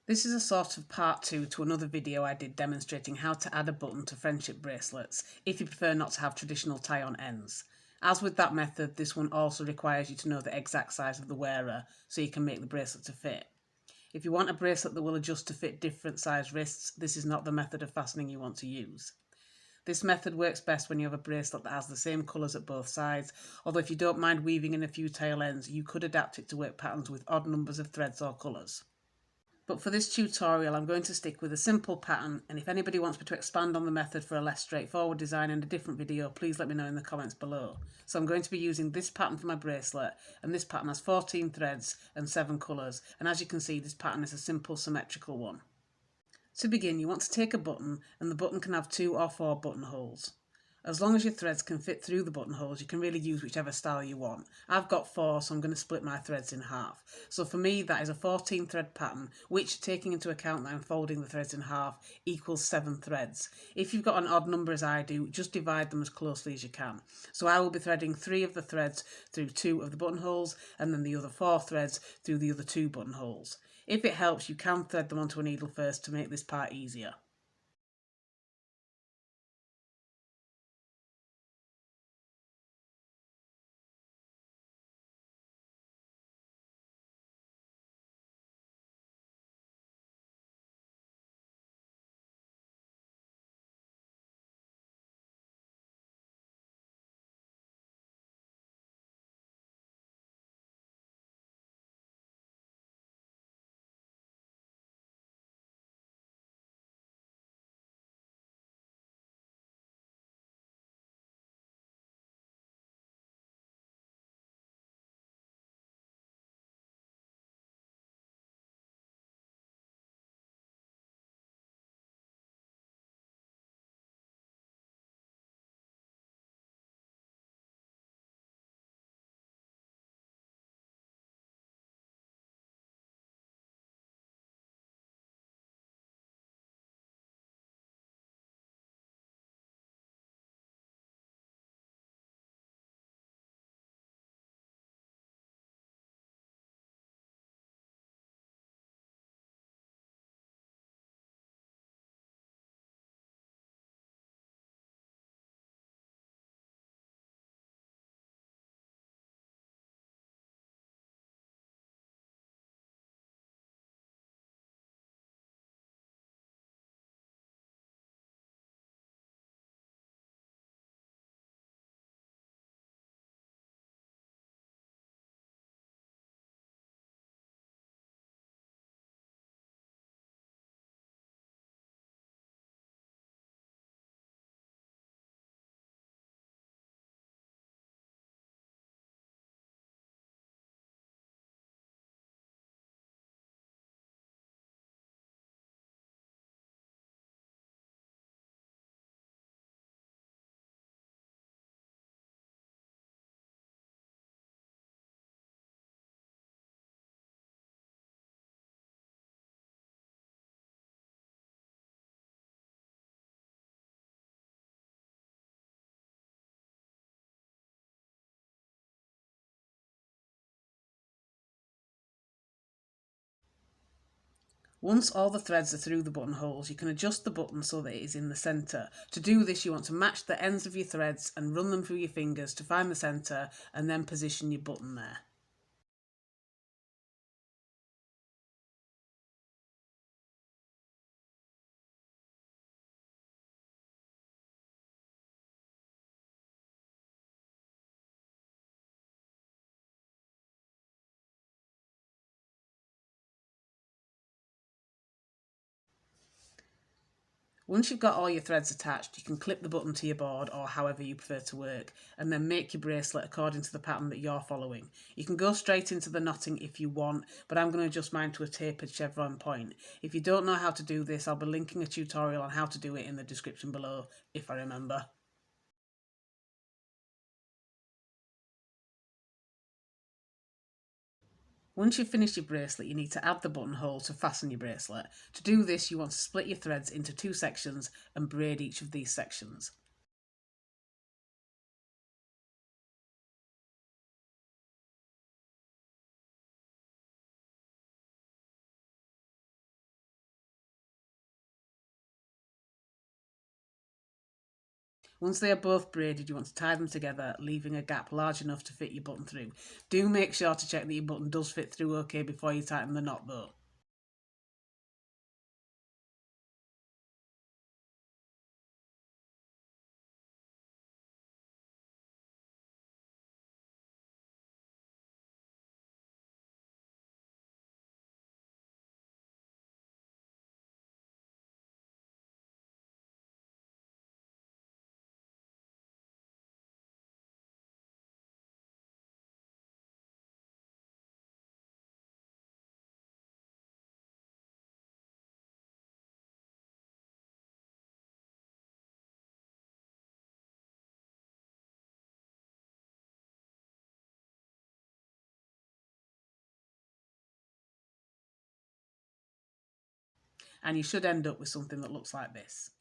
This is a sort of part 2 to another video I did demonstrating how to add a button to friendship bracelets if you prefer not to have traditional tie-on ends. As with that method, this one also requires you to know the exact size of the wearer so you can make the bracelet to fit. If you want a bracelet that will adjust to fit different size wrists, this is not the method of fastening you want to use. This method works best when you have a bracelet that has the same colours at both sides, although if you don't mind weaving in a few tail ends, you could adapt it to work patterns with odd numbers of threads or colours. But for this tutorial, I'm going to stick with a simple pattern, and if anybody wants me to expand on the method for a less straightforward design in a different video, please let me know in the comments below. So I'm going to be using this pattern for my bracelet, and this pattern has 14 threads and 7 colours, and as you can see, this pattern is a simple symmetrical one. To begin, you want to take a button, and the button can have 2 or 4 buttonholes. As long as your threads can fit through the buttonholes, you can really use whichever style you want. I've got 4, so I'm going to split my threads in half. So for me, that is a 14 thread pattern, which, taking into account that I'm folding the threads in half, equals 7 threads. If you've got an odd number as I do, just divide them as closely as you can. So I will be threading 3 of the threads through 2 of the buttonholes, and then the other 4 threads through the other 2 buttonholes. If it helps, you can thread them onto a needle first to make this part easier. Once all the threads are through the buttonholes, you can adjust the button so that it is in the centre. To do this, you want to match the ends of your threads and run them through your fingers to find the centre and then position your button there. Once you've got all your threads attached, you can clip the button to your board or however you prefer to work, and then make your bracelet according to the pattern that you're following. You can go straight into the knotting if you want, but I'm going to adjust mine to a tapered chevron point. If you don't know how to do this, I'll be linking a tutorial on how to do it in the description below, if I remember. Once you've finished your bracelet, you need to add the buttonhole to fasten your bracelet. To do this, you want to split your threads into 2 sections and braid each of these sections. Once they are both braided, you want to tie them together, leaving a gap large enough to fit your button through. Do make sure to check that your button does fit through okay before you tighten the knot though. And you should end up with something that looks like this.